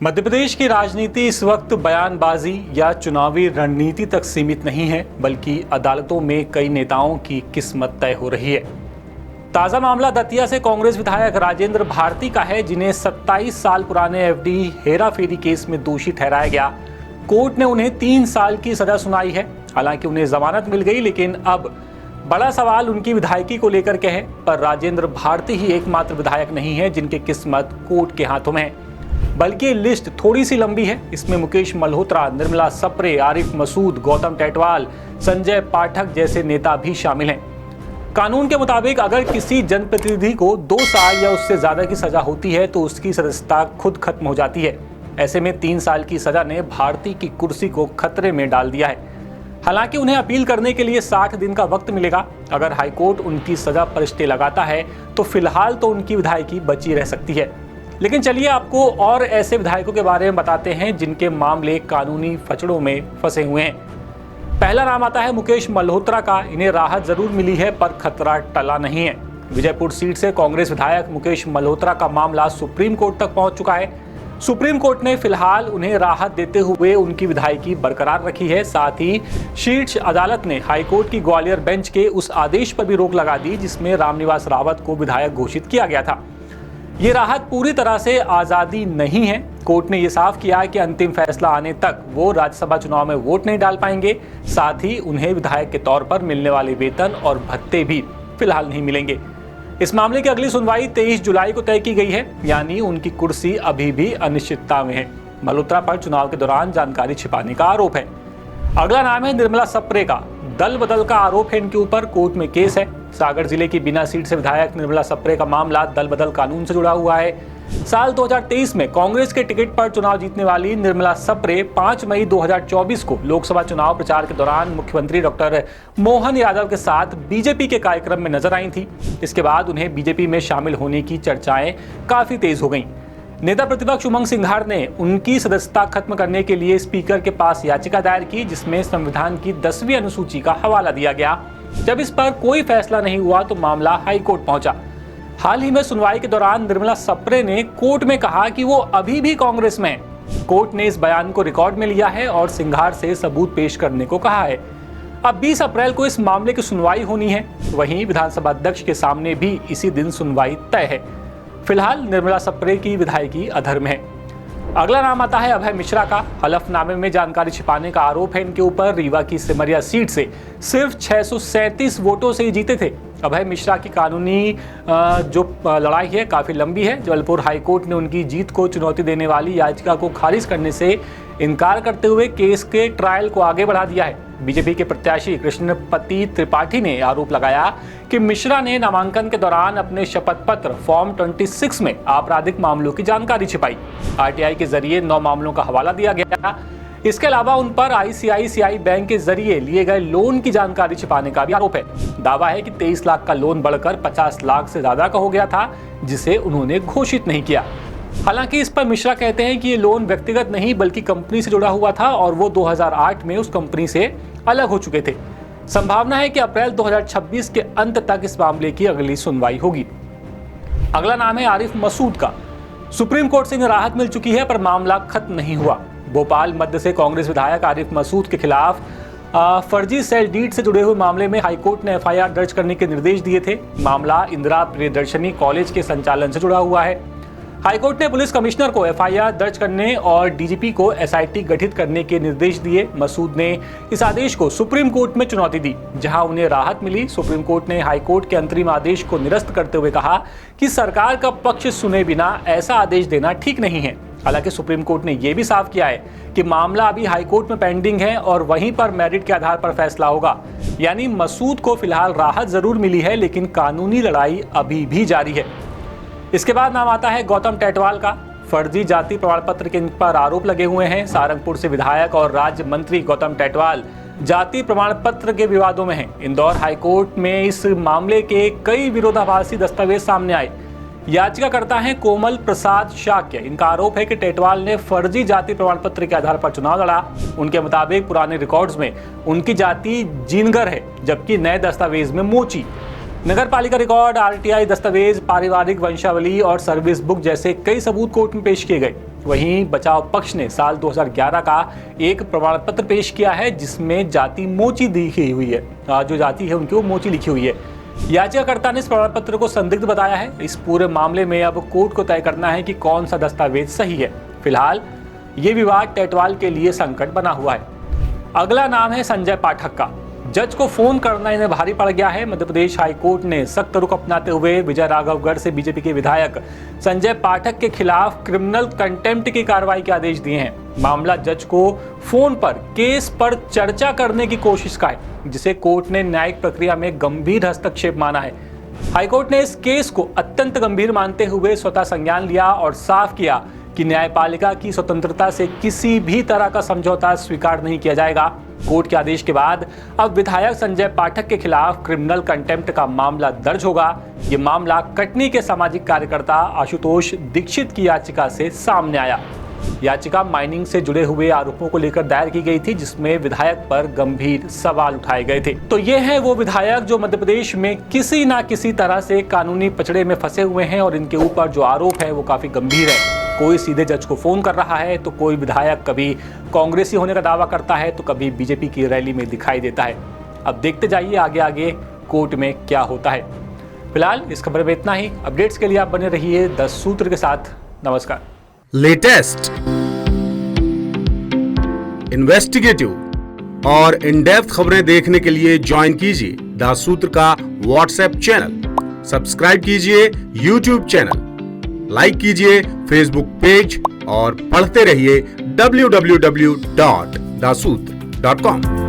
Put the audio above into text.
मध्य प्रदेश की राजनीति इस वक्त बयानबाजी या चुनावी रणनीति तक सीमित नहीं है, बल्कि अदालतों में कई नेताओं की किस्मत तय हो रही है। ताजा मामला दतिया से कांग्रेस विधायक राजेंद्र भारती का है, जिन्हें 27 साल पुराने एफडी हेराफेरी केस में दोषी ठहराया गया। कोर्ट ने उन्हें 3 साल की सजा सुनाई है। हालांकि उन्हें जमानत मिल गई, लेकिन अब बड़ा सवाल उनकी विधायकी को लेकर के है। पर राजेंद्र भारती ही एकमात्र विधायक नहीं है जिनकी किस्मत कोर्ट के हाथों में है, बल्कि लिस्ट थोड़ी सी लंबी है। इसमें मुकेश मल्होत्रा, निर्मला सप्रे, आरिफ मसूद, गौतम टेटवाल, संजय पाठक जैसे नेता भी शामिल हैं। कानून के मुताबिक अगर किसी जनप्रतिनिधि को 2 साल या उससे ज्यादा की सजा होती है तो उसकी सदस्यता खुद खत्म हो जाती है। ऐसे में 3 साल की सजा ने भारती की कुर्सी को खतरे में डाल दिया है। हालांकि उन्हें अपील करने के लिए 60 दिन का वक्त मिलेगा। अगर हाईकोर्ट उनकी सजा पर स्टे लगाता है तो फिलहाल तो उनकी विधायकी बची रह सकती है। लेकिन चलिए आपको और ऐसे विधायकों के बारे में बताते हैं जिनके मामले कानूनी फचड़ों में फंसे हुए हैं। पहला नाम आता है मुकेश मल्होत्रा का। इन्हें राहत जरूर मिली है, पर खतरा टला नहीं है। विजयपुर सीट से कांग्रेस विधायक मुकेश मल्होत्रा का मामला सुप्रीम कोर्ट तक पहुंच चुका है। सुप्रीम कोर्ट ने फिलहाल उन्हें राहत देते हुए उनकी विधायकी बरकरार रखी है। साथ ही शीर्ष अदालत ने हाईकोर्ट की ग्वालियर बेंच के उस आदेश पर भी रोक लगा दी जिसमें रामनिवास रावत को विधायक घोषित किया गया था। ये राहत पूरी तरह से आज़ादी नहीं है। कोर्ट ने ये साफ किया कि अंतिम फैसला आने तक वो राज्यसभा चुनाव में वोट नहीं डाल पाएंगे। साथ ही उन्हें विधायक के तौर पर मिलने वाले वेतन और भत्ते भी फिलहाल नहीं मिलेंगे। इस मामले की अगली सुनवाई 23 जुलाई को तय की गई है, यानी उनकी कुर्सी अभी भी अनिश्चितता में है। मल्होत्रा पर चुनाव के दौरान जानकारी छिपाने का आरोप है। अगला नाम है निर्मला सप्रे का। दल बदल का आरोप है इनके ऊपर। कोर्ट में केस है। सागर जिले की बिना सीट से विधायक निर्मला सप्रे का मामला दल बदल कानून से जुड़ा हुआ है। साल 2023 में कांग्रेस के टिकट पर चुनाव जीतने वाली निर्मला सप्रे 5 मई 2024 को लोकसभा चुनाव प्रचार के दौरान मुख्यमंत्री डॉक्टर मोहन यादव के साथ बीजेपी के कार्यक्रम में नजर आई थी। इसके बाद उन्हें बीजेपी में शामिल होने की चर्चाएं काफी तेज हो गईं। नेता प्रतिपक्ष उमंग सिंघार ने उनकी सदस्यता खत्म करने के लिए स्पीकर के पास याचिका दायर की, जिसमें संविधान की 10वीं अनुसूची का हवाला दिया गया। जब इस पर कोई फैसला नहीं हुआ तो मामला हाईकोर्ट पहुंचा। हाल ही में सुनवाई के दौरान निर्मला सप्रे ने कोर्ट में कहा कि वो अभी भी कांग्रेस में हैं। कोर्ट ने इस बयान को रिकॉर्ड में लिया है और सिंघार से सबूत पेश करने को कहा है। अब 20 अप्रैल को इस मामले की सुनवाई होनी है। वहीं विधानसभा अध्यक्ष के सामने भी इसी दिन सुनवाई तय है। फिलहाल निर्मला सप्रे की विधायकी अधर्म है। अगला नाम आता है अभय मिश्रा का। हलफनामे में जानकारी छिपाने का आरोप है इनके ऊपर। रीवा की सिमरिया सीट से सिर्फ 637 वोटों से ही जीते थे। अभय मिश्रा की कानूनी जो लड़ाई है काफी लंबी है। जबलपुर हाईकोर्ट ने उनकी जीत को चुनौती देने वाली याचिका को खारिज करने से इनकार करते हुए केस के ट्रायल को आगे बढ़ा दिया है। बीजेपी के प्रत्याशी कृष्णपति त्रिपाठी ने आरोप लगाया कि मिश्रा ने नामांकन के दौरान अपने शपथ पत्र फॉर्म 26 में आपराधिक मामलों की जानकारी छिपाई। आरटीआई के जरिए 9 मामलों का हवाला दिया गया। इसके अलावा उन पर आईसीआईसीआई बैंक के जरिए लिए गए लोन की जानकारी छिपाने का भी आरोप है। दावा है कि 23 लाख का लोन बढ़कर 50 लाख से ज्यादा का हो गया था, जिसे उन्होंने घोषित नहीं किया। हालांकि इस पर मिश्रा कहते हैं कि ये लोन व्यक्तिगत नहीं बल्कि कंपनी से जुड़ा हुआ था और वो 2008 में उस कंपनी से अलग हो चुके थे। संभावना है कि अप्रैल 2026 के अंत तक इस मामले की अगली सुनवाई होगी। अगला नाम है आरिफ मसूद का। सुप्रीम कोर्ट से इन्हें राहत मिल चुकी है, पर मामला खत्म नहीं हुआ। भोपाल मध्य से कांग्रेस विधायक आरिफ मसूद के खिलाफ फर्जी सेल डीड से जुड़े हुए मामले में हाईकोर्ट ने एफआईआर दर्ज करने के निर्देश दिए थे। मामला इंदिरा प्रियदर्शनी कॉलेज के संचालन से जुड़ा हुआ है। हाईकोर्ट ने पुलिस कमिश्नर को एफआईआर दर्ज करने और डीजीपी को एसआईटी गठित करने के निर्देश दिए। मसूद ने इस आदेश को सुप्रीम कोर्ट में चुनौती दी, जहां उन्हें राहत मिली। सुप्रीम कोर्ट ने हाईकोर्ट के अंतरिम आदेश को निरस्त करते हुए कहा कि सरकार का पक्ष सुने बिना ऐसा आदेश देना ठीक नहीं है। हालांकि सुप्रीम कोर्ट ने यह भी साफ किया है कि मामला अभी हाईकोर्ट में पेंडिंग है और वहीं पर मेरिट के आधार पर फैसला होगा। यानी मसूद को फिलहाल राहत जरूर मिली है, लेकिन कानूनी लड़ाई अभी भी जारी है। इसके बाद नाम आता है गौतम टेटवाल का। फर्जी जाति प्रमाण पत्र के इन पर आरोप लगे हुए हैं। सारंगपुर से विधायक और राज्य मंत्री गौतम टेटवाल जाति प्रमाण पत्र के विवादों में हैं। इंदौर हाईकोर्ट में इस मामले के कई विरोधाभासी दस्तावेज सामने आए। याचिकाकर्ता हैं कोमल प्रसाद शाक्य। इनका आरोप है कि टेटवाल ने फर्जी जाति प्रमाण पत्र के आधार पर चुनाव लड़ा। उनके मुताबिक पुराने रिकॉर्ड्स में उनकी जाति जीनगर है, जबकि नए दस्तावेज में मोची। नगर पालिका रिकॉर्ड, आरटीआई दस्तावेज, पारिवारिक वंशावली और सर्विस बुक जैसे कई सबूत कोर्ट में पेश किए गए। वहीं बचाव पक्ष ने साल 2011 का एक प्रमाण पत्र पेश किया है जिसमें जाति मोची लिखी हुई है, जो जाति है उनकी वो मोची लिखी हुई है। याचिकाकर्ता ने इस प्रमाण पत्र को संदिग्ध बताया है। इस पूरे मामले में अब कोर्ट को तय करना है कि कौन सा दस्तावेज सही है। फिलहाल ये विवाद टेटवाल के लिए संकट बना हुआ है। अगला नाम है संजय पाठक का। जज को फोन करना इन्हें भारी पड़ गया है। मध्य प्रदेश हाईकोर्ट ने सख्त रुख अपनाते हुए विजय राघवगढ़ से बीजेपी के विधायक संजय पाठक के खिलाफ क्रिमिनल कंटेम्प्ट की कार्रवाई के आदेश दिए हैं। मामला जज को फोन पर केस पर चर्चा करने की कोशिश का है, जिसे कोर्ट ने न्यायिक प्रक्रिया में गंभीर हस्तक्षेप माना है। हाईकोर्ट ने इस केस को अत्यंत गंभीर मानते हुए स्वतः संज्ञान लिया और साफ किया कि न्यायपालिका की स्वतंत्रता से किसी भी तरह का समझौता स्वीकार नहीं किया जाएगा। कोर्ट के आदेश के बाद अब विधायक संजय पाठक के खिलाफ क्रिमिनल कंटेम्प्ट का मामला दर्ज होगा। ये मामला कटनी के सामाजिक कार्यकर्ता आशुतोष दीक्षित की याचिका से सामने आया। याचिका माइनिंग से जुड़े हुए आरोपों को लेकर दायर की गई थी, जिसमें विधायक पर गंभीर सवाल उठाए गए थे। तो ये है वो विधायक जो मध्य प्रदेश में किसी ना किसी तरह से कानूनी पचड़े में फंसे हुए हैं और इनके ऊपर जो आरोप है वो काफी गंभीर है। कोई सीधे जज को फोन कर रहा है तो कोई विधायक कभी कांग्रेसी होने का दावा करता है तो कभी बीजेपी की रैली में दिखाई देता है। अब देखते जाइए आगे आगे कोर्ट में क्या होता है। फिलहाल इस खबर में इतना ही। अपडेट्स के लिए आप बने रहिए 10 सूत्र के साथ। नमस्कार। लेटेस्ट, इन्वेस्टिगेटिव और इन डेप्थ खबरें देखने के लिए ज्वाइन कीजिए 10 सूत्र का व्हाट्सएप चैनल, सब्सक्राइब कीजिए यूट्यूब चैनल, लाइक कीजिए फेसबुक पेज और पढ़ते रहिए www.dasootra.com।